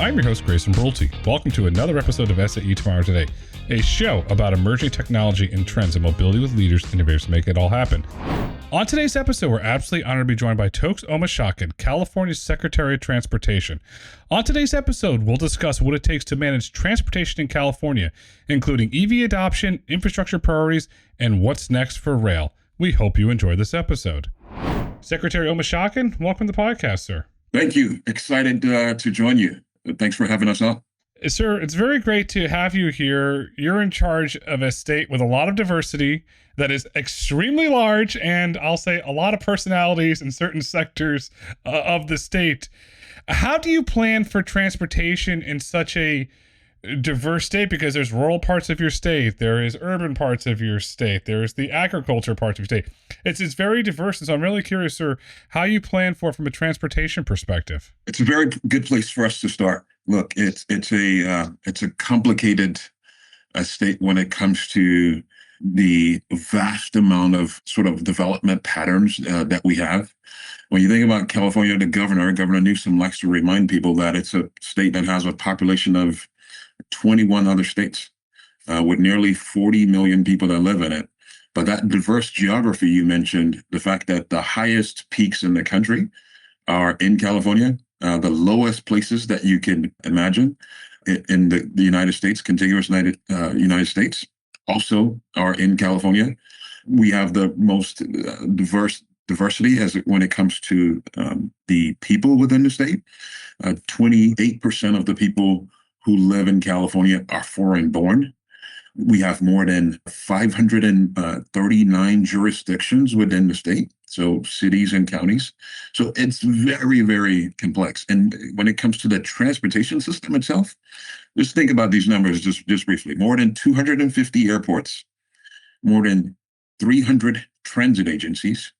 I'm your host, Grayson Brulte. Welcome to another episode of SAE Tomorrow Today, a show about emerging technology and trends in mobility with leaders and innovators to make it all happen. On today's episode, we're absolutely honored to be joined by Toks Omishakin, California's Secretary of Transportation. On today's episode, we'll discuss what it takes to manage transportation in California, including EV adoption, infrastructure priorities, and what's next for rail. We hope you enjoy this episode. Secretary Omishakin, welcome to the podcast, sir. Thank you. Excited to join you. Thanks for having us on. Sir, it's very great to have you here. You're in charge of a state with a lot of diversity that is extremely large, and I'll say a lot of personalities in certain sectors of the state. How do you plan for transportation in such a diverse state? Because there's rural parts of your state, there is urban parts of your state, there's the agriculture parts of your state. It's very diverse, and so I'm really curious, sir, how you plan for it from a transportation perspective. It's a very good place for us to start. Look, it's a complicated state when it comes to the vast amount of sort of development patterns that we have. When you think about California, Governor Newsom likes to remind people that it's a state that has a population of 21 other states with nearly 40 million people that live in it. But that diverse geography you mentioned, the fact that the highest peaks in the country are in California, the lowest places that you can imagine in the United States, contiguous United States, also are in California. We have the most diversity when it comes to the people within the state. 28% of the people who live in California are foreign born. We have more than 539 jurisdictions within the state, so cities and counties. So it's very, very complex. And when it comes to the transportation system itself, just think about these numbers just briefly. More than 250 airports, more than 300 transit agencies,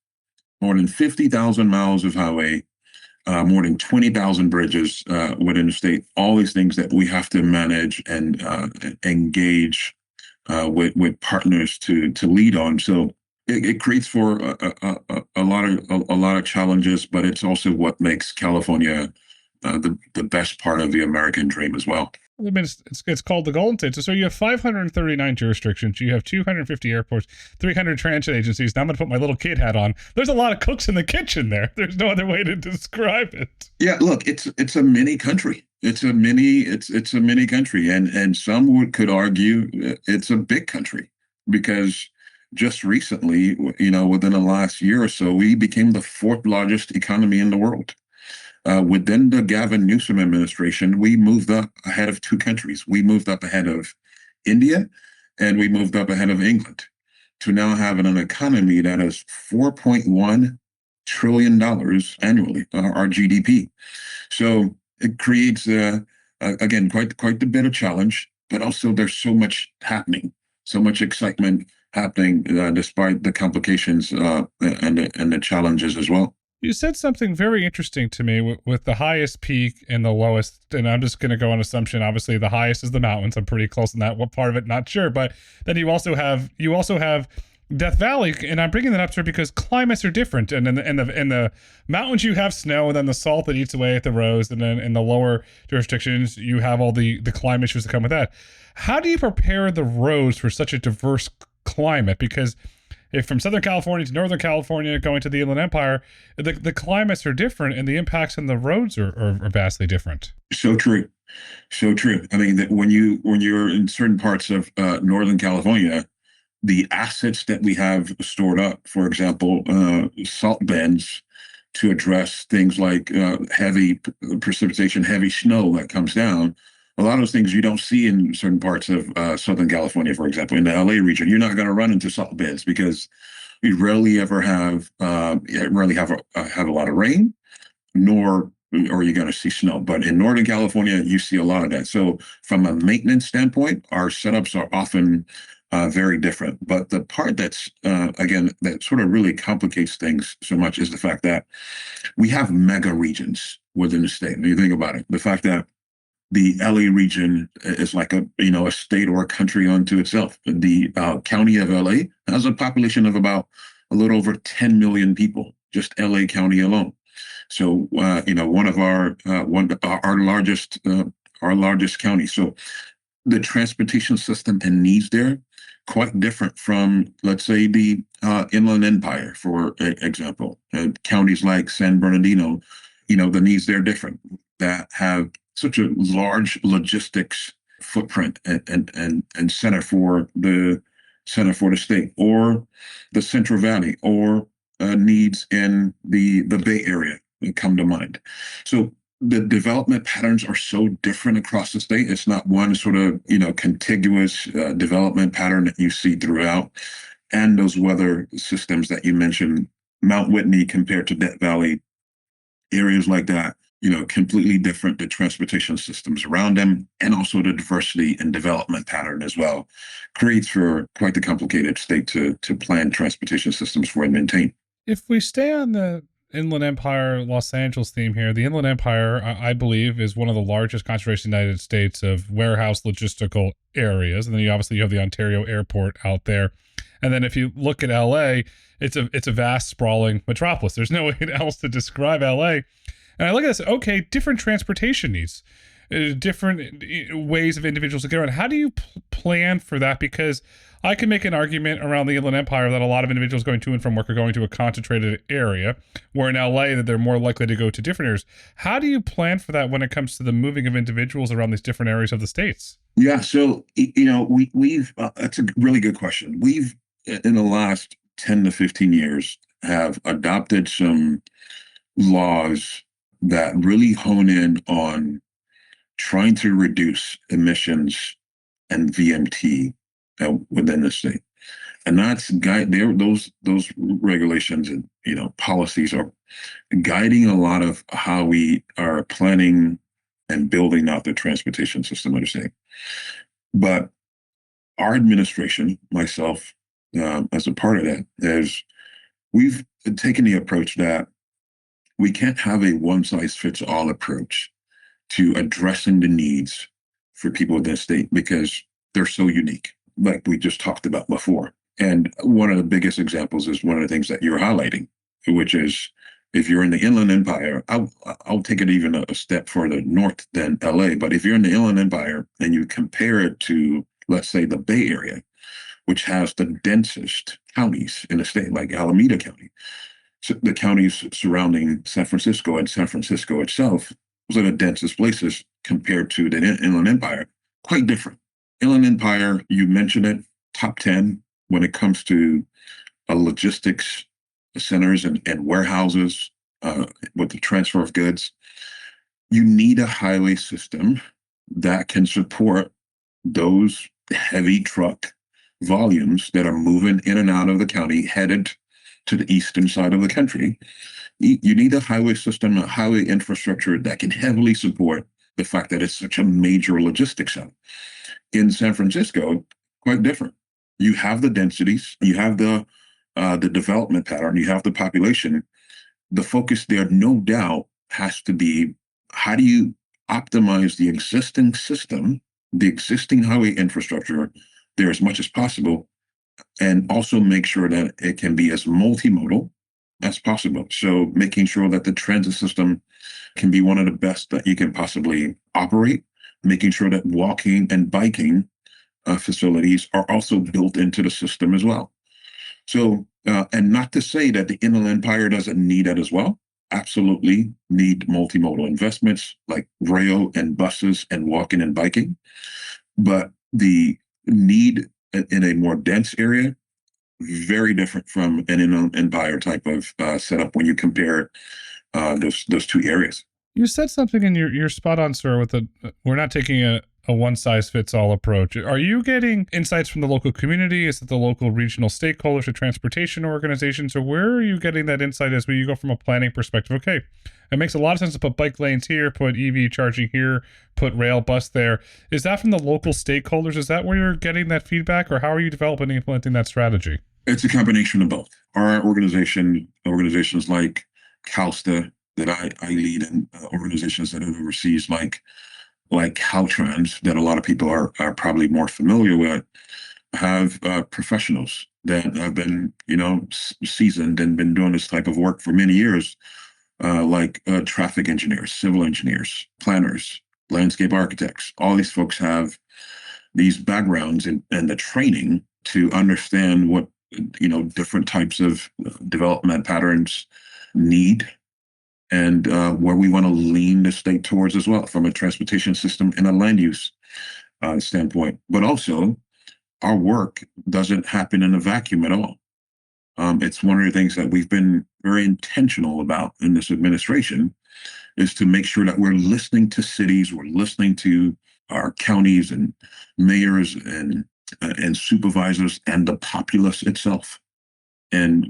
more than 50,000 miles of highway, more than 20,000 bridges within the state. All these things that we have to manage and engage with partners to lead on. So it creates for a lot of challenges, but it's also what makes California the best part of the American dream as well. I mean, it's called the Golden State. So you have 539 jurisdictions, you have 250 airports, 300 transit agencies. Now I'm going to put my little kid hat on. There's a lot of cooks in the kitchen there. There's no other way to describe it. Yeah, look, it's a mini country. It's a mini country, and some could argue it's a big country because just recently, within the last year or so, we became the fourth largest economy in the world. Within the Gavin Newsom administration, we moved up ahead of two countries. We moved up ahead of India, and we moved up ahead of England to now having an economy that is $4.1 trillion annually, our GDP. So it creates, again, quite a bit of challenge, but also there's so much happening, so much excitement happening despite the complications and the challenges as well. You said something very interesting to me with the highest peak and the lowest, and I'm just going to go on assumption. Obviously, the highest is the mountains. I'm pretty close on that. What part of it? Not sure. But then you also have Death Valley, and I'm bringing that up, sir, because climates are different. And in the mountains, you have snow, and then the salt that eats away at the roads, and then in the lower jurisdictions, you have all the climate issues that come with that. How do you prepare the roads for such a diverse climate? Because if from Southern California to Northern California, going to the Inland Empire, the climates are different and the impacts on the roads are vastly different. So true. I mean, that when you're in certain parts of Northern California, the assets that we have stored up, for example, salt beds to address things like heavy precipitation, heavy snow that comes down. A lot of those things you don't see in certain parts of Southern California, for example, in the LA region. You're not going to run into salt beds because you rarely ever have a lot of rain, nor are you going to see snow. But in Northern California, you see a lot of that. So from a maintenance standpoint, our setups are often very different. But the part that's, again, that sort of really complicates things so much is the fact that we have mega regions within the state. When you think about it, the fact that the LA region is like a state or a country unto itself. The county of LA has a population of about a little over 10 million people, just LA County alone. So, one of our largest county. So the transportation system and needs there quite different from, let's say, the Inland Empire, for example. Counties like San Bernardino, the needs there are different, that have such a large logistics footprint and center for the state, or the Central Valley, or needs in the Bay Area come to mind. So the development patterns are so different across the state. It's not one sort of, contiguous development pattern that you see throughout. And those weather systems that you mentioned, Mount Whitney compared to Death Valley, areas like that, completely different, the transportation systems around them, and also the diversity and development pattern as well, creates for quite the complicated state to plan transportation systems for and maintain. If we stay on the Inland Empire, Los Angeles theme here, the Inland Empire, I believe, is one of the largest concentrations in the United States of warehouse logistical areas. And then you have the Ontario airport out there. And then if you look at LA, it's a vast, sprawling metropolis. There's no way else to describe LA. And I look at this, okay, different transportation needs, different ways of individuals to get around. How do you plan for that? Because I can make an argument around the Inland Empire that a lot of individuals going to and from work are going to a concentrated area, where in LA that they're more likely to go to different areas. How do you plan for that when it comes to the moving of individuals around these different areas of the states? Yeah, so we've that's a really good question. We've, in the last 10 to 15 years, have adopted some laws that really hone in on trying to reduce emissions and VMT within the state. And that's those regulations and policies are guiding a lot of how we are planning and building out the transportation system of the state. But our administration, myself, as a part of that, we've taken the approach that we can't have a one-size-fits-all approach to addressing the needs for people in the state, because they're so unique, like we just talked about before. And one of the biggest examples is one of the things that you're highlighting, which is, if you're in the Inland Empire, I'll take it even a step further north than LA. But if you're in the Inland Empire and you compare it to, let's say, the Bay Area, which has the densest counties in the state, like Alameda County, so the counties surrounding San Francisco and San Francisco itself, those are the densest places compared to the Inland Empire. Quite different. Inland Empire, you mentioned it, top 10 when it comes to logistics centers and warehouses with the transfer of goods. You need a highway system that can support those heavy truck volumes that are moving in and out of the county, headed to the eastern side of the country. You need a highway system, a highway infrastructure that can heavily support the fact that it's such a major logistics hub. In San Francisco, quite different. You have the densities, you have the development pattern, you have the population. The focus there, no doubt, has to be, how do you optimize the existing system, the existing highway infrastructure there as much as possible, and also make sure that it can be as multimodal as possible. So making sure that the transit system can be one of the best that you can possibly operate, making sure that walking and biking facilities are also built into the system as well. So, and not to say that the Inland Empire doesn't need that as well. Absolutely need multimodal investments like rail and buses and walking and biking. But the need in a more dense area, very different from an Inland Empire type of setup when you compare those two areas. You said something, and you're spot on, sir, with we're not taking a one-size-fits-all approach. Are you getting insights from the local community? Is it the local regional stakeholders or transportation organizations? Or where are you getting that insight as you go from a planning perspective? Okay, it makes a lot of sense to put bike lanes here, put EV charging here, put rail, bus there. Is that from the local stakeholders? Is that where you're getting that feedback? Or how are you developing and implementing that strategy? It's a combination of both. Our organizations like CalSTA, that I lead, and organizations that it oversees, like Caltrans, that a lot of people are probably more familiar with, have professionals that have been seasoned and been doing this type of work for many years, like traffic engineers, civil engineers, planners, landscape architects. All these folks have these backgrounds and the training to understand what different types of development patterns need and where we want to lean the state towards as well from a transportation system and a land use standpoint. But also, our work doesn't happen in a vacuum at all. It's one of the things that we've been very intentional about in this administration is to make sure that we're listening to cities, we're listening to our counties and mayors and supervisors and the populace itself, and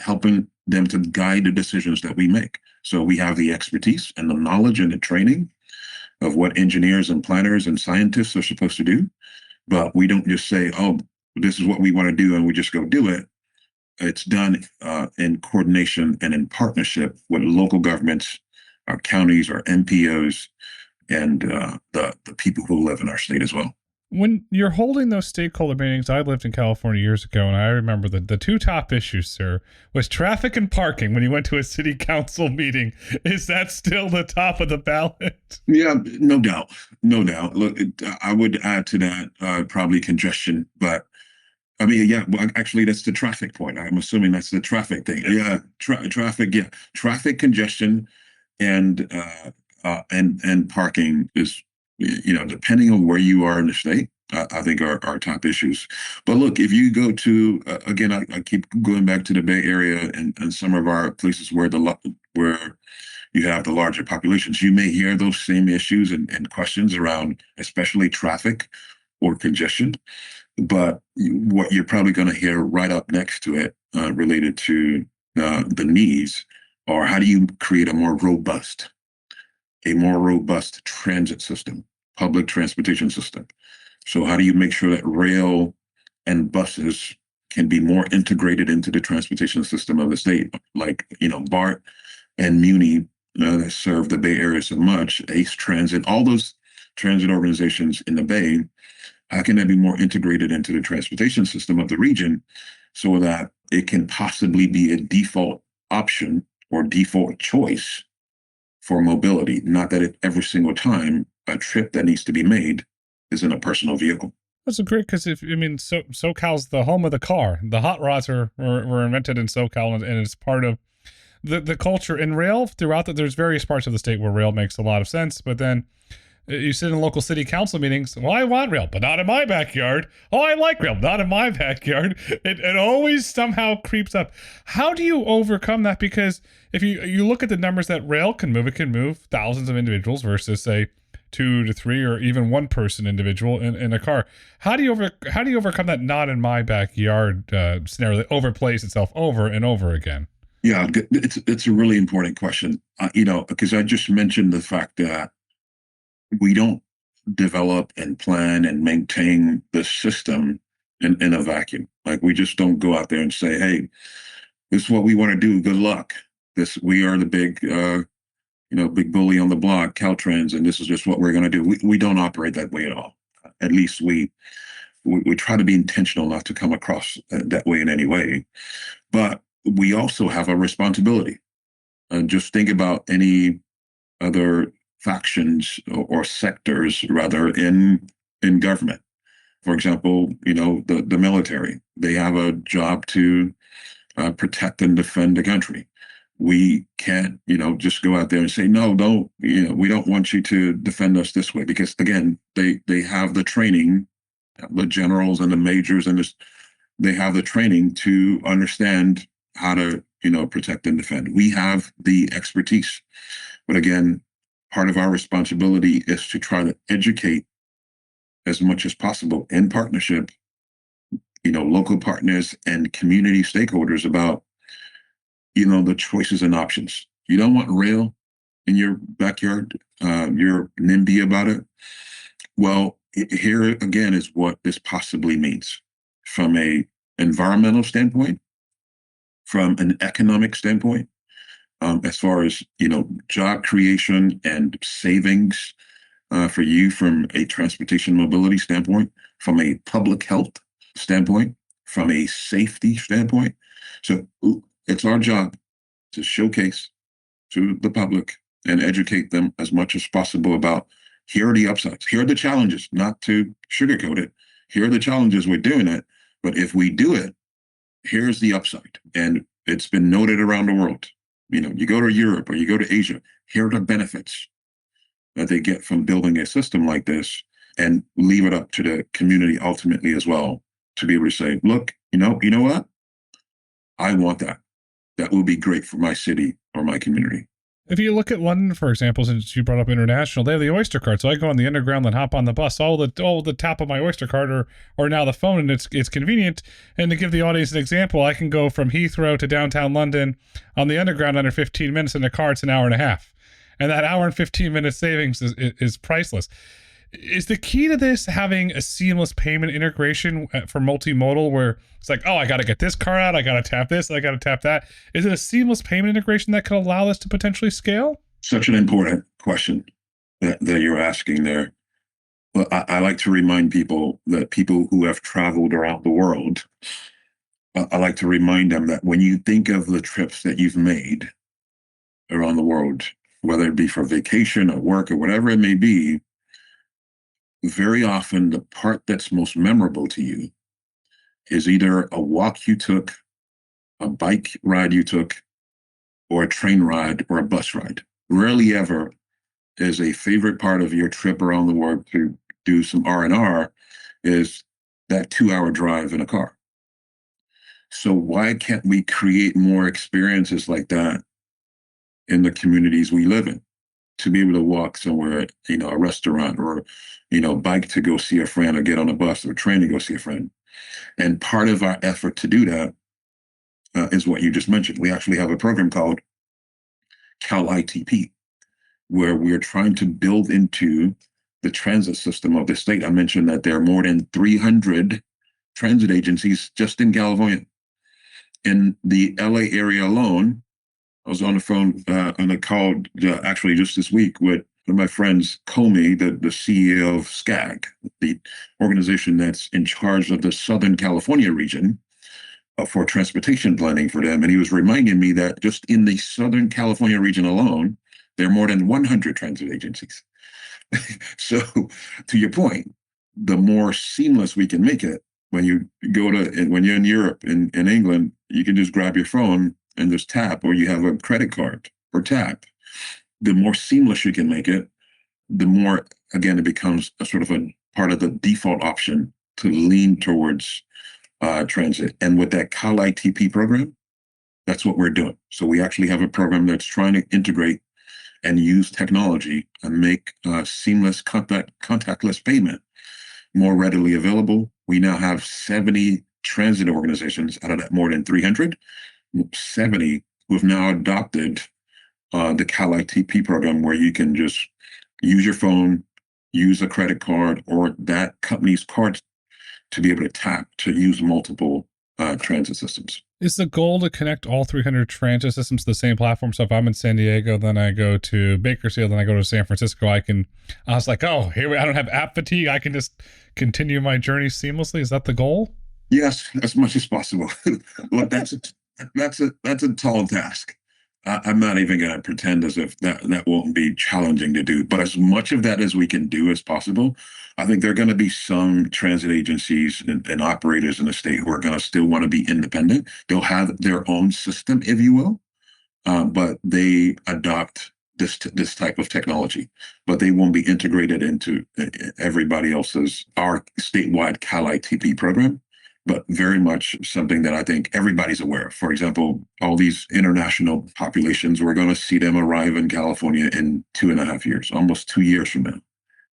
helping them to guide the decisions that we make. So we have the expertise and the knowledge and the training of what engineers and planners and scientists are supposed to do, but we don't just say, "Oh, this is what we want to do," and we just go do it. It's done in coordination and in partnership with local governments, our counties, our NPOs, and the people who live in our state as well. When you're holding those stakeholder meetings, I lived in California years ago, and I remember the two top issues, sir, was traffic and parking when you went to a city council meeting. Is that still the top of the ballot? Yeah, no doubt. No doubt. Look, I would add to that probably congestion, but I mean, yeah, well, actually, that's the traffic point. I'm assuming that's the traffic thing. Yeah, traffic. Yeah, traffic congestion and and parking is, depending on where you are in the state, I think are top issues. But look, if you go to again, I keep going back to the Bay Area and some of our places where where you have the larger populations, you may hear those same issues and questions around, especially traffic or congestion. But what you're probably going to hear right up next to it, related to the needs, or how do you create a more robust transit system, public transportation system? So how do you make sure that rail and buses can be more integrated into the transportation system of the state, like BART and Muni that serve the Bay Area so much, Ace Transit, all those transit organizations in the Bay. How can that be more integrated into the transportation system of the region so that it can possibly be a default option or default choice for mobility? Not that every single time a trip that needs to be made is in a personal vehicle. That's great because SoCal's the home of the car. The hot rods were invented in SoCal, and it's part of the culture. In rail throughout there's various parts of the state where rail makes a lot of sense, but then you sit in local city council meetings. Well, I want rail, but not in my backyard. Oh, I like rail, not in my backyard. It always somehow creeps up. How do you overcome that? Because if you look at the numbers that rail can move, it can move thousands of individuals versus, say, 2 to 3 or even one person individual in a car. How do you overcome that not in my backyard scenario that overplays itself over and over again? Yeah, it's a really important question. Because I just mentioned the fact that we don't develop and plan and maintain the system in a vacuum. Like, we just don't go out there and say, "Hey, this is what we want to do. Good luck. We are the big bully on the block, Caltrans, and this is just what we're going to do." We don't operate that way at all. At least we try to be intentional not to come across that way in any way. But we also have a responsibility. And just think about any other factions or sectors rather in government. For example, the military, they have a job to protect and defend the country. We can't, just go out there and say, "No, don't, we don't want you to defend us this way," because again, they have the training, the generals and the majors, and they have the training to understand how to, protect and defend. We have the expertise, but again, part of our responsibility is to try to educate as much as possible in partnership, local partners and community stakeholders about, the choices and options. You don't want rail in your backyard. You're NIMBY about it. Well, here again is what this possibly means from a environmental standpoint, from an economic standpoint, as far as job creation and savings for you from a transportation mobility standpoint, from a public health standpoint, from a safety standpoint. So it's our job to showcase to the public and educate them as much as possible about here are the upsides, here are the challenges, not to sugarcoat it. Here are the challenges with doing it. But if we do it, here's the upside. And it's been noted around the world. You go to Europe or you go to Asia, here are the benefits that they get from building a system like this, and leave it up to the community ultimately as well to be able to say, look, you know what? I want that. That will be great for my city or my community. If you look at London, for example, since you brought up international, they have the Oyster card. So I go on the underground and hop on the bus. All the tap of my Oyster card or now the phone, and it's convenient. And to give the audience an example, I can go from Heathrow to downtown London on the underground under 15 minutes. In the car, it's an hour and a half. And that hour and 15 minute savings is priceless. Is the key to this having a seamless payment integration for multimodal where it's like, oh, I got to get this card out, I got to tap this, I got to tap that? Is it a seamless payment integration that could allow this to potentially scale? Such an important question that you're asking there. Well, I like to remind people who have traveled around the world, I like to remind them that when you think of the trips that you've made around the world, whether it be for vacation or work or whatever it may be, very often the part that's most memorable to you is either a walk you took, a bike ride you took, or a train ride or a bus ride. Rarely ever is a favorite part of your trip around the world to do some R&R is that 2-hour drive in a car. So why can't we create more experiences like that in the communities we live in? To be able to walk somewhere, a restaurant, or, bike to go see a friend, or get on a bus or train to go see a friend. And part of our effort to do that is what you just mentioned. We actually have a program called CalITP, where we're trying to build into the transit system of the state. I mentioned that there are more than 300 transit agencies just in California. In the LA area alone, I was on the phone on a call actually just this week with one of my friends, Comey, the CEO of SCAG, the organization that's in charge of the Southern California region for transportation planning for them. And he was reminding me that just in the Southern California region alone, there are more than 100 transit agencies. So to your point, the more seamless we can make it, when you're in Europe, in England, you can just grab your phone and just tap, or you have a credit card or tap. The more seamless you can make it, the more, again, it becomes a sort of a part of the default option to lean towards transit. And with that CalITP program, that's what we're doing. So we actually have a program that's trying to integrate and use technology and make seamless contactless payment more readily available. We now have 70 transit organizations out of that more than 300. 70 who have now adopted the CalITP program, where you can just use your phone, use a credit card or that company's card to be able to tap to use multiple transit systems. Is the goal to connect all 300 transit systems to the same platform? So if I'm in San Diego, then I go to Bakersfield, then I go to San Francisco, I was like, oh, I don't have app fatigue. I can just continue my journey seamlessly. Is that the goal? Yes, as much as possible. Look, that's a tall task. I'm not even going to pretend as if that won't be challenging to do. But as much of that as we can do as possible, I think there are going to be some transit agencies and operators in the state who are going to still want to be independent. They'll have their own system, if you will, but they adopt this type of technology. But they won't be integrated into everybody else's, our statewide CalITP program. But very much something that I think everybody's aware of. For example, all these international populations, we're going to see them arrive in California in 2.5 years, almost 2 years from now,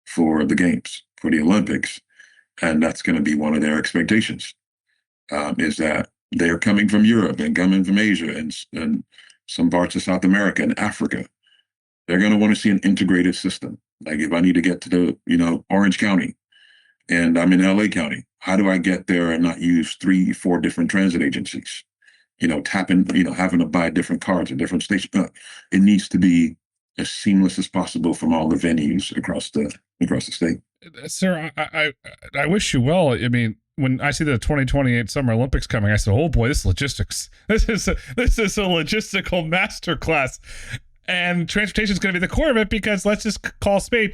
for the games, for the Olympics. And that's going to be one of their expectations, is that they're coming from Europe and coming from Asia and some parts of South America and Africa. They're going to want to see an integrated system. Like if I need to get to Orange County, and I'm in LA County, how do I get there and not use 3-4 different transit agencies? Tapping, having to buy different cards at different stations. It needs to be as seamless as possible from all the venues across the state. Sir, I wish you well. I mean, when I see the 2028 Summer Olympics coming, I said, oh boy, this logistics. This is a logistical masterclass. And transportation is going to be the core of it because let's just call spade.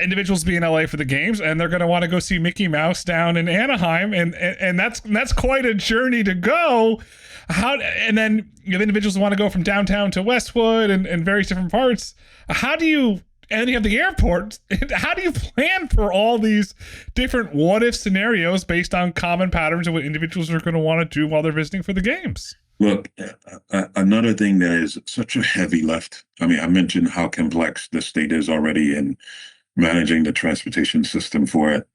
Individuals be in LA for the games, and they're going to want to go see Mickey Mouse down in Anaheim, and that's quite a journey to go. And then you have individuals who want to go from downtown to Westwood and various different parts. How do you? And you have the airport. How do you plan for all these different what if scenarios based on common patterns of what individuals are going to want to do while they're visiting for the games? Look, another thing that is such a heavy lift. I mean, I mentioned how complex the state is already in managing the transportation system for it,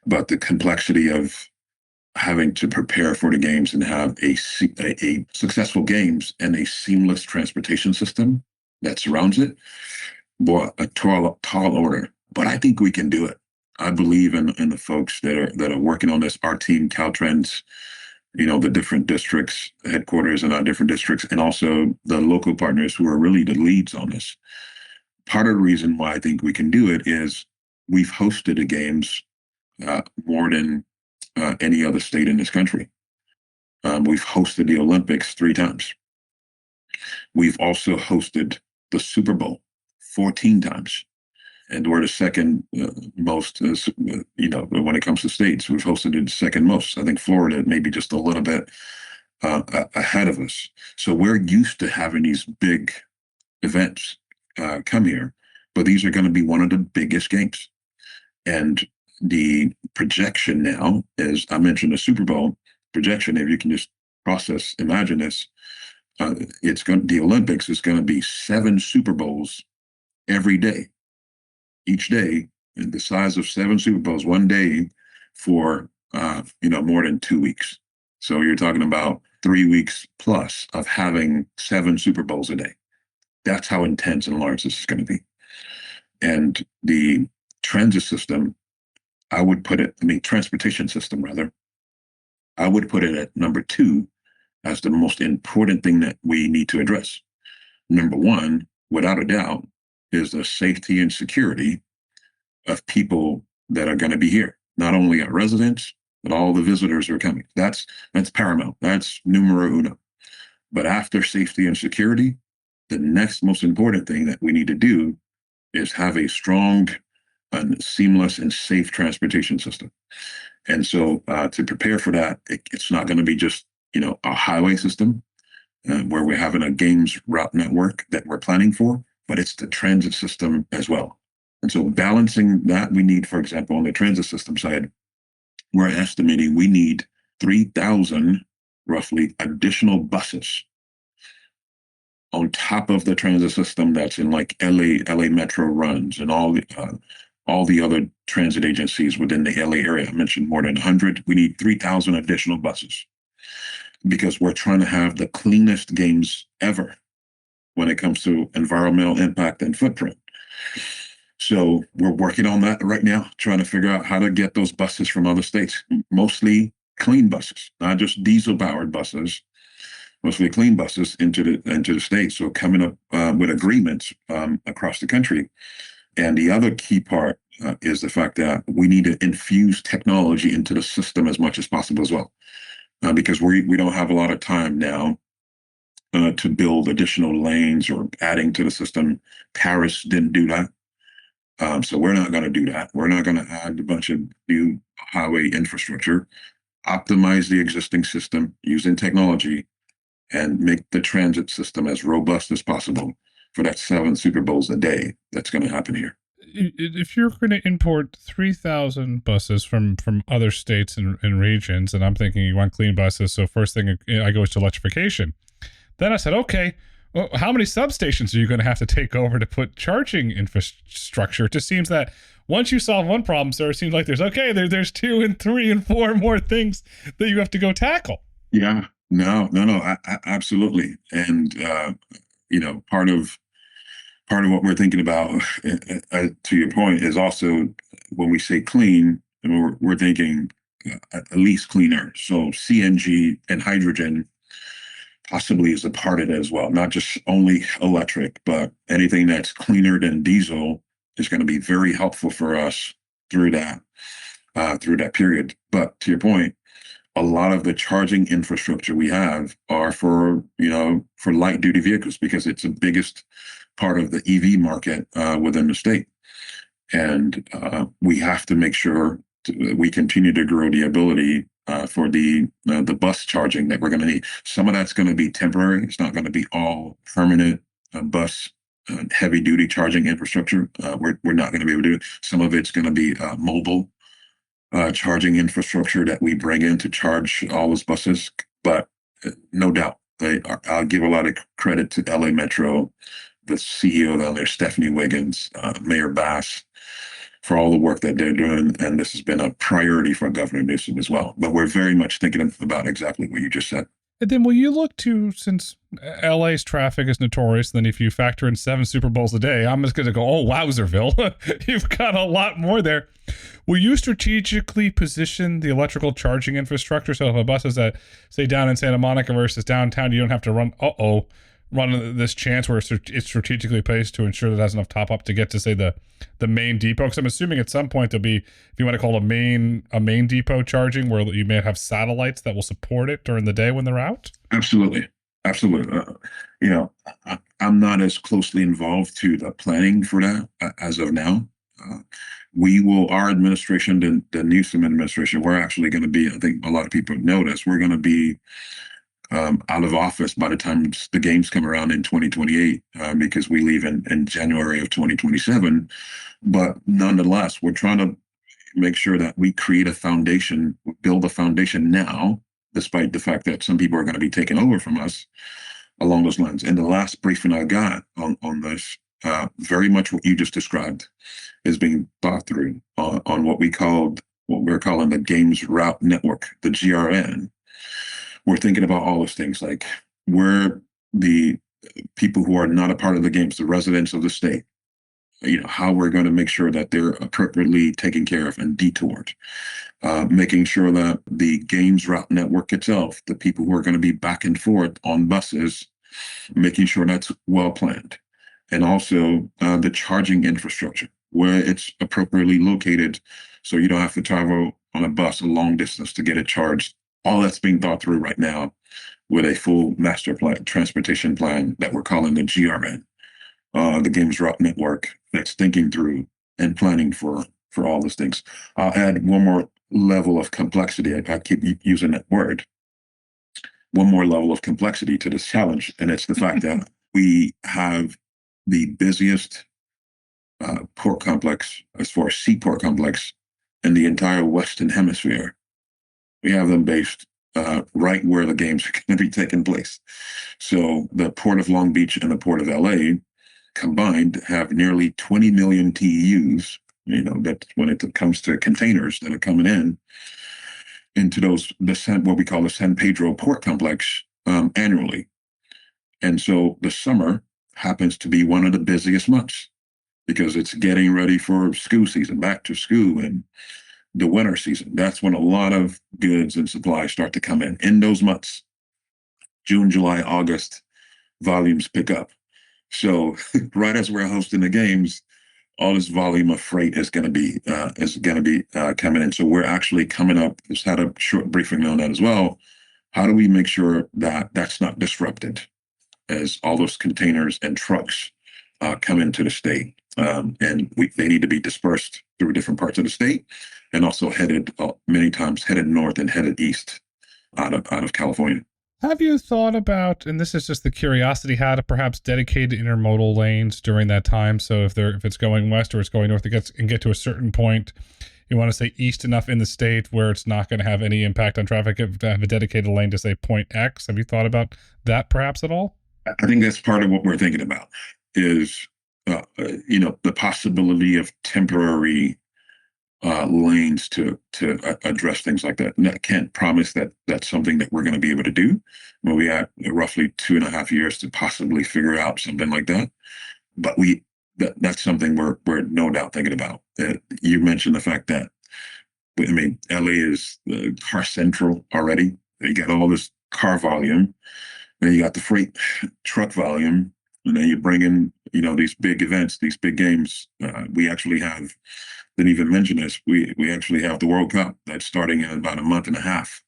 but the complexity of having to prepare for the games and have a successful games and a seamless transportation system that surrounds it, boy, a tall order. But I think we can do it. I believe in the folks that are working on this. Our team, Caltrans, the different districts, headquarters in our different districts, and also the local partners who are really the leads on this. Part of the reason why I think we can do it is we've hosted the games more than any other state in this country. We've hosted the Olympics 3 times. We've also hosted the Super Bowl 14 times. And we're the second most, when it comes to states. We've hosted it second most. I think Florida maybe just a little bit ahead of us. So we're used to having these big events come here, but these are going to be one of the biggest games. And the projection now, as I mentioned, the Super Bowl projection, if you can just imagine this, the Olympics is going to be 7 Super Bowls every day. Each day, in the size of 7 Super Bowls, one day for more than 2 weeks. So you're talking about 3 weeks plus of having 7 Super Bowls a day. That's how intense and large this is going to be. And the transit system, transportation system rather, I would put it at number 2 as the most important thing that we need to address. Number 1, without a doubt, is the safety and security of people that are going to be here. Not only our residents, but all the visitors who are coming. That's paramount. That's numero uno. But after safety and security, the next most important thing that we need to do is have a strong and seamless and safe transportation system. And so to prepare for that, it's not going to be just, a highway system where we're having a games route network that we're planning for, but it's the transit system as well. And so balancing that, we need, for example, on the transit system side, we're estimating we need 3,000 roughly additional buses on top of the transit system that's in like LA Metro runs and all the other transit agencies within the LA area. I mentioned more than 100. We need 3,000 additional buses because we're trying to have the cleanest games ever when it comes to environmental impact and footprint. So we're working on that right now, trying to figure out how to get those buses from other states, mostly clean buses, not just diesel-powered buses, mostly clean buses into the states. So coming up with agreements across the country. And the other key part is the fact that we need to infuse technology into the system as much as possible as well, because we don't have a lot of time now to build additional lanes or adding to the system. Paris didn't do that. So we're not going to do that. We're not going to add a bunch of new highway infrastructure, optimize the existing system using technology, and make the transit system as robust as possible for that 7 Super Bowls a day that's going to happen here. If you're going to import 3,000 buses from other states and regions, and I'm thinking you want clean buses, so first thing I go to electrification. Then I said, okay, well, how many substations are you going to have to take over to put charging infrastructure? It just seems that once you solve one problem, sir, it seems like there's 2 and 3 and 4 more things that you have to go tackle. Yeah, no, absolutely. And, part of what we're thinking about, to your point, is also when we say clean, we're thinking at least cleaner. So CNG and hydrogen possibly is a part of it as well, not just only electric, but anything that's cleaner than diesel is going to be very helpful for us through that period. But to your point, a lot of the charging infrastructure we have are for, for light duty vehicles because it's the biggest part of the EV market within the state. And we have to make sure we continue to grow the ability for the bus charging that we're going to need. Some of that's going to be temporary. It's not going to be all permanent bus heavy duty charging infrastructure. We're not going to be able to do it. Some of it's going to be mobile charging infrastructure that we bring in to charge all those buses. But no doubt, I'll give a lot of credit to LA Metro, the CEO down there, Stephanie Wiggins, Mayor Bass, for all the work that they're doing. And this has been a priority for Governor Newsom as well. But we're very much thinking about exactly what you just said. And then will you look to, since LA's traffic is notorious, then if you factor in 7 Super Bowls a day, I'm just going to go, oh, wowzerville. You've got a lot more there. Will you strategically position the electrical charging infrastructure so if a bus is at, say, down in Santa Monica versus downtown, you don't have to run this chance where it's strategically placed to ensure that it has enough top up to get to, say, the main depot? Because I'm assuming at some point there'll be, if you want to call it a main depot charging, where you may have satellites that will support it during the day when they're out. Absolutely. I'm not as closely involved to the planning for that as of now. Our administration, the Newsom administration, we're actually going to be, I think a lot of people know this, we're going to be out of office by the time the games come around in 2028 because we leave in January of 2027. But nonetheless, we're trying to make sure that we create a foundation, build a foundation now, despite the fact that some people are going to be taken over from us along those lines. And the last briefing I got on this, very much what you just described is being thought through on what we're calling the Games Route Network, the GRN. We're thinking about all those things, like where the people who are not a part of the games, the residents of the state, how we're going to make sure that they're appropriately taken care of and detoured, making sure that the Games Route Network itself, the people who are going to be back and forth on buses, making sure that's well planned. And also the charging infrastructure, where it's appropriately located so you don't have to travel on a bus a long distance to get it charged. All that's being thought through right now with a full master plan, transportation plan that we're calling the GRN, the Games Route Network, that's thinking through and planning for all those things. I'll add one more level of complexity. I keep using that word. One more level of complexity to this challenge, and it's the fact that we have the busiest port complex, as far as seaport complex, in the entire Western Hemisphere. We have them based right where the games are going to be taking place. So the Port of Long Beach and the Port of LA combined have nearly 20 million TEUs, that when it comes to containers that are coming into what we call the San Pedro Port Complex annually. And so the summer happens to be one of the busiest months because it's getting ready for school season, back to school, and the winter season. That's when a lot of goods and supplies start to come in those months. June, July, August, volumes pick up. So right as we're hosting the games, all this volume of freight is going to be coming in. So we're actually coming up. Just had a short briefing on that as well. How do we make sure that that's not disrupted as all those containers and trucks come into the state? And they need to be dispersed through different parts of the state, and also many times headed north and headed east out of California. Have you thought about, and this is just the curiosity, how to perhaps dedicate intermodal lanes during that time? So if it's going west or it's going north, get to a certain point, you want to say east enough in the state where it's not going to have any impact on traffic, to have a dedicated lane to say point X. Have you thought about that perhaps at all? I think that's part of what we're thinking about is, the possibility of temporary lanes to address things like that. And I can't promise that that's something that we're going to be able to do. But we have roughly 2.5 years to possibly figure out something like that. But that's something we're no doubt thinking about. You mentioned the fact that, LA is car central already. You got all this car volume, then you got the freight truck volume, and then you bring in, these big events, these big games. We actually have, didn't even mention this, we actually have the World Cup that's starting in about a month and a half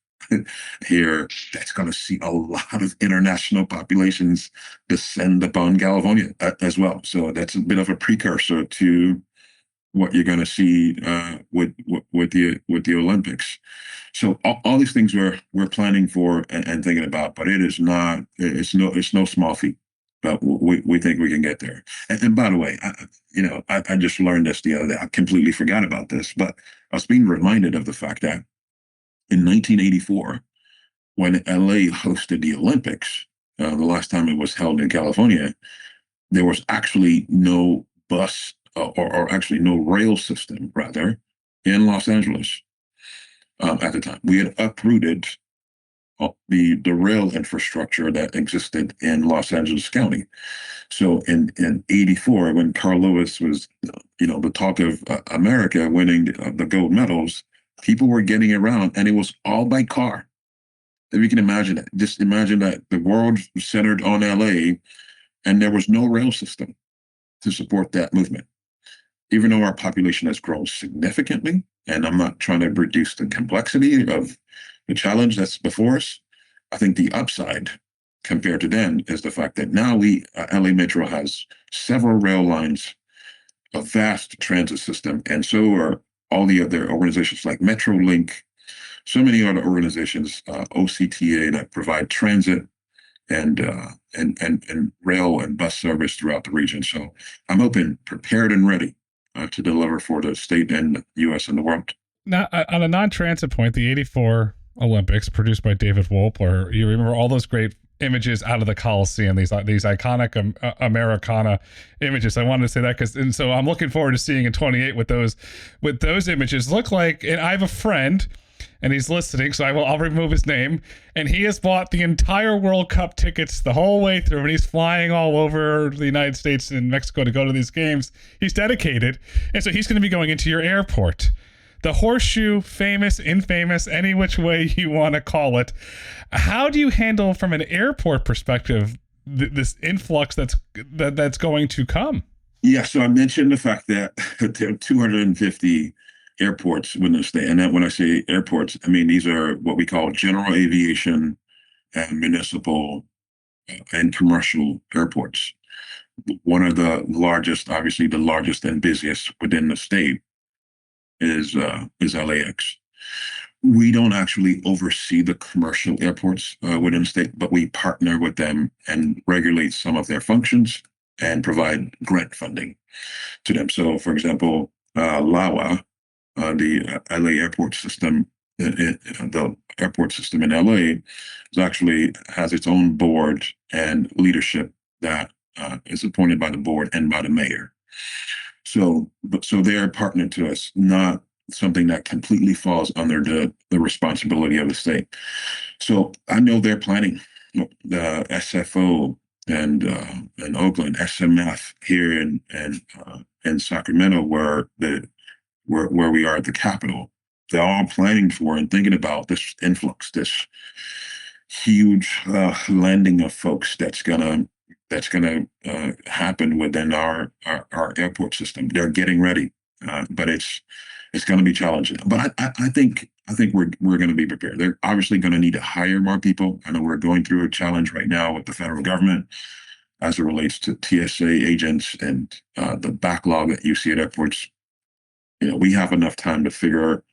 here that's going to see a lot of international populations descend upon California as well. So that's a bit of a precursor to what you're going to see with the Olympics. So all these things we're planning for and thinking about, but it is not it's no small feat. But we think we can get there. And by the way, I just learned this the other day. I completely forgot about this, but I was being reminded of the fact that in 1984, when LA hosted the Olympics, the last time it was held in California, there was actually no bus or actually no rail system, rather, in Los Angeles at the time. We had uprooted the rail infrastructure that existed in Los Angeles County. So in '84, when Carl Lewis was, the talk of America winning the gold medals, people were getting around, and it was all by car. If you can imagine it, just imagine that the world centered on LA, and there was no rail system to support that movement. Even though our population has grown significantly, and I'm not trying to reduce the complexity of the challenge that's before us, I think the upside compared to then is the fact that now LA Metro has several rail lines, a vast transit system, and so are all the other organizations like MetroLink, so many other organizations, OCTA, that provide transit and rail and bus service throughout the region. So I'm open, prepared, and ready to deliver for the state and the U.S. and the world. Now, on a non-transit point, the '84 Olympics, produced by David Wolper, you remember all those great images out of the Coliseum, these iconic Americana images. I wanted to say that and so I'm looking forward to seeing in 28 what those images look like. And I have a friend, and he's listening, so I'll remove his name. And he has bought the entire World Cup tickets the whole way through, and he's flying all over the United States and Mexico to go to these games. He's dedicated, and so he's going to be going into your airport. The Horseshoe, famous, infamous, any which way you want to call it. How do you handle, from an airport perspective, this influx that's going to come? Yeah, so I mentioned the fact that there are 250 airports within the state. And that when I say airports, I mean these are what we call general aviation and municipal and commercial airports. One of the largest, obviously the largest and busiest within the state, is LAX. We don't actually oversee the commercial airports within the state, but we partner with them and regulate some of their functions and provide grant funding to them. So, for example, LAWA, the LA airport system, the airport system in LA, actually has its own board and leadership that is appointed by the board and by the mayor. So they're partnered to us, not something that completely falls under the responsibility of the state. So I know they're planning the SFO and Oakland, SMF here in Sacramento, where we are at the Capitol. They're all planning for and thinking about this influx, this huge landing of folks that's gonna happen within our airport system. They're getting ready, but it's going to be challenging. But I think we're going to be prepared. They're obviously going to need to hire more people. I know we're going through a challenge right now with the federal government as it relates to TSA agents and the backlog that you see at airports. We have enough time to figure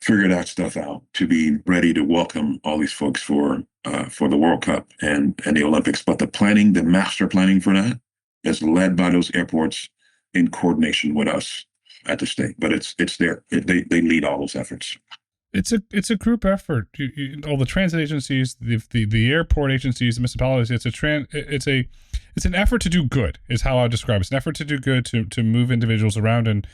that stuff out to be ready to welcome all these folks for the World Cup and the Olympics. But the master planning for that is led by those airports in coordination with us at the state. But they lead all those efforts. It's a group effort. All the transit agencies, the airport agencies, the municipalities. It's an effort to do good, is how I describe it. It's an effort to do good, to move individuals around. And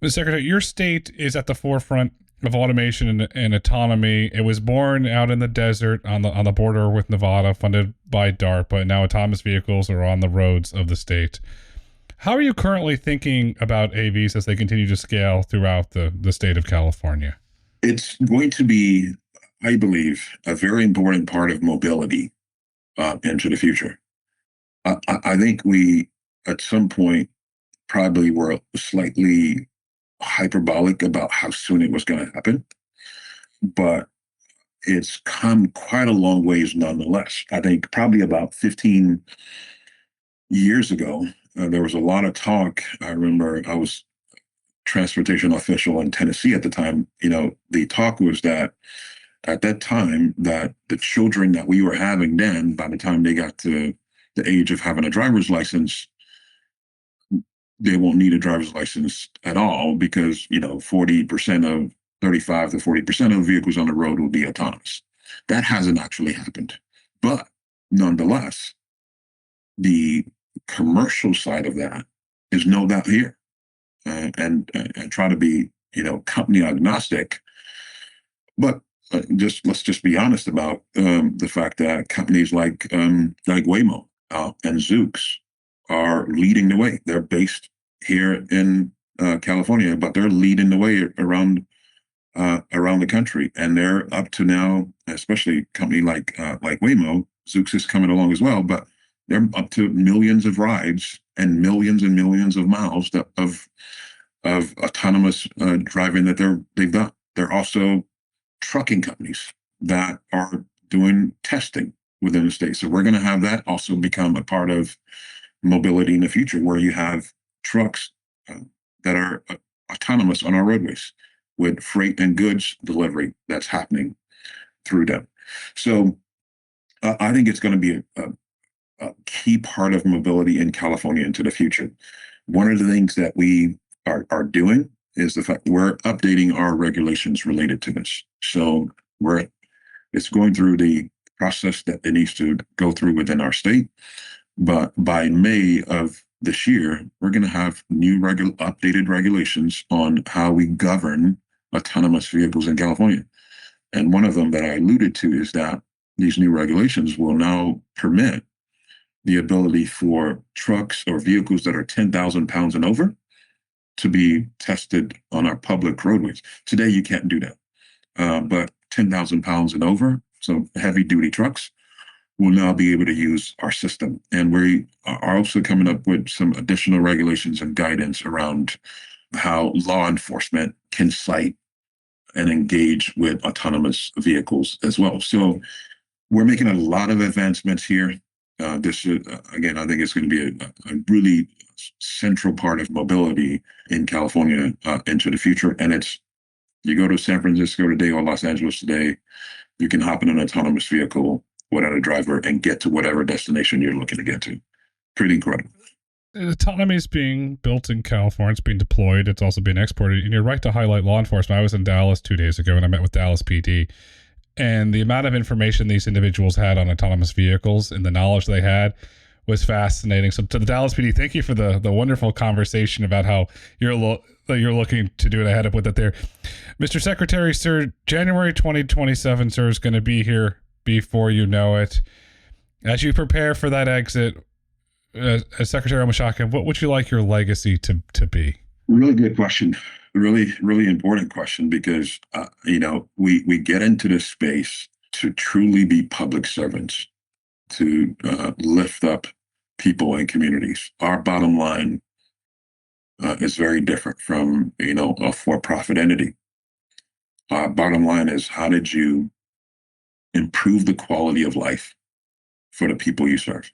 Mr. Secretary, your state is at the forefront of automation and autonomy. It was born out in the desert on the border with Nevada, funded by DARPA. Now autonomous vehicles are on the roads of the state. How are you currently thinking about AVs as they continue to scale throughout the state of California? It's going to be, I believe, a very important part of mobility into the future. I think we, at some point, probably were slightly hyperbolic about how soon it was going to happen. But it's come quite a long ways nonetheless. I think probably about 15 years ago, there was a lot of talk. I remember I was transportation official in Tennessee at the time. The talk was that at that time that the children that we were having then, by the time they got to the age of having a driver's license, they won't need a driver's license at all because 40% of 35 to 40% of vehicles on the road will be autonomous. That hasn't actually happened, but nonetheless, the commercial side of that is no doubt here, and try to be company agnostic, but just let's just be honest about the fact that companies like Waymo and Zoox are leading the way. They're based here in California, but they're leading the way around the country, and they're up to now, especially a company like Waymo. Zoox is coming along as well, but they're up to millions of rides and millions of miles of autonomous driving that they've done. They're also trucking companies that are doing testing within the state. So we're going to have that also become a part of mobility in the future, where you have trucks that are autonomous on our roadways with freight and goods delivery that's happening through them. So I think it's going to be a key part of mobility in California into the future. One of the things that we are doing is the fact we're updating our regulations related to this. So it's going through the process that it needs to go through within our state. But by May of this year, we're going to have new updated regulations on how we govern autonomous vehicles in California. And one of them that I alluded to is that these new regulations will now permit the ability for trucks or vehicles that are 10,000 pounds and over to be tested on our public roadways. Today, you can't do that. But 10,000 pounds and over, so heavy duty trucks, will now be able to use our system. And we are also coming up with some additional regulations and guidance around how law enforcement can cite and engage with autonomous vehicles as well. So we're making a lot of advancements here. This is, again, I think it's going to be a really central part of mobility in California into the future. And you go to San Francisco today or Los Angeles today, you can hop in an autonomous vehicle without a driver and get to whatever destination you're looking to get to. Pretty incredible. Autonomy is being built in California. It's being deployed. It's also being exported. And you're right to highlight law enforcement. I was in Dallas 2 days ago and I met with Dallas PD. And the amount of information these individuals had on autonomous vehicles and the knowledge they had was fascinating. So to the Dallas PD, thank you for the wonderful conversation about how you're looking to do it ahead of with it there. Mr. Secretary, sir, January 2027, sir, is going to be here before you know it. As you prepare for that exit, as Secretary Omishakin, what would you like your legacy to be? Really good question. Really, really important question, because, we get into this space to truly be public servants, to lift up people and communities. Our bottom line is very different from, a for-profit entity. Our bottom line is, how did you improve the quality of life for the people you serve?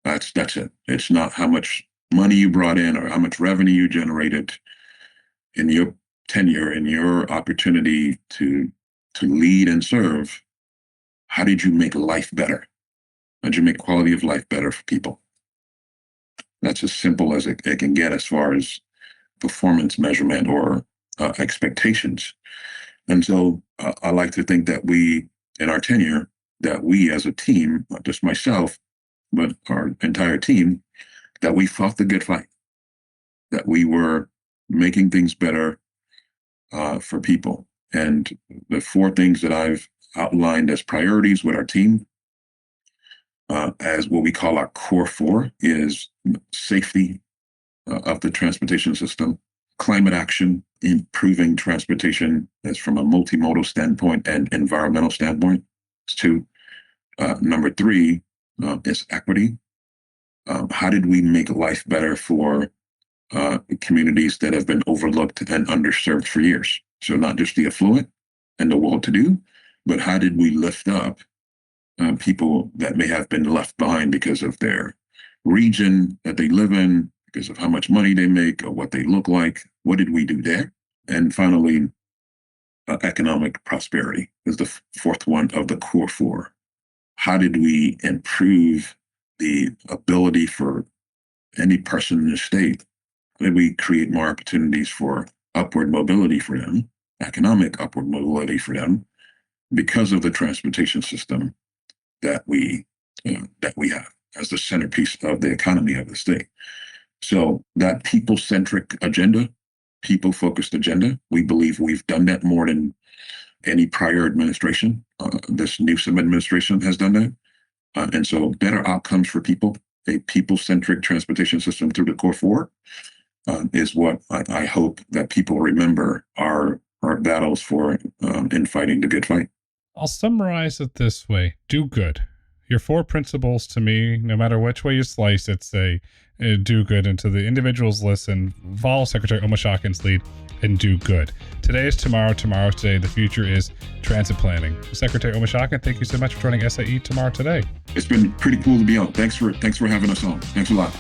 That's it. It's not how much money you brought in or how much revenue you generated in your tenure, in your opportunity to lead and serve. How did you make life better? How did you make quality of life better for people? That's as simple as it can get as far as performance measurement or expectations. And so I like to think that we, in our tenure, that we as a team, not just myself, but our entire team, that we fought the good fight, that we were making things better for people. And the 4 things that I've outlined as priorities with our team, as what we call our core 4, is safety of the transportation system, climate action, improving transportation as from a multimodal standpoint and environmental standpoint. It's 2. Number 3 is equity. How did we make life better for communities that have been overlooked and underserved for years? So not just the affluent and the well-to-do, but how did we lift up people that may have been left behind because of their region that they live in, because of how much money they make or what they look like? What did we do there? And finally, economic prosperity is the fourth one of the core four. How did we improve the ability for any person in the state? How did we create more opportunities for upward mobility for them, economic upward mobility for them, because of the transportation system that we have as the centerpiece of the economy of the state? So that people-centric agenda, people-focused agenda, we believe we've done that more than any prior administration. This Newsom administration has done that. And so better outcomes for people, a people-centric transportation system through the core four, is what I hope that people remember our battles for in fighting the good fight. I'll summarize it this way. Do good. Your four principles to me, no matter which way you slice it, say do good. And to the individuals listen, follow Secretary Omishakin's lead and do good. Today is tomorrow. Tomorrow is today. The future is transit planning. Secretary Omishakin, thank you so much for joining SAE Tomorrow Today. It's been pretty cool to be on. Thanks for having us on. Thanks a lot.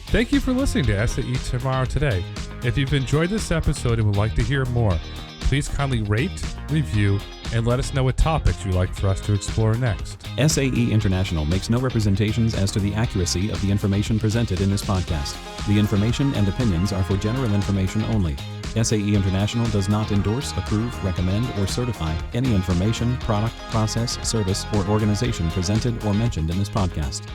Thank you for listening to SAE Tomorrow Today. If you've enjoyed this episode and would like to hear more, please kindly rate, review, and let us know what topics you'd like for us to explore next. SAE International makes no representations as to the accuracy of the information presented in this podcast. The information and opinions are for general information only. SAE International does not endorse, approve, recommend, or certify any information, product, process, service, or organization presented or mentioned in this podcast.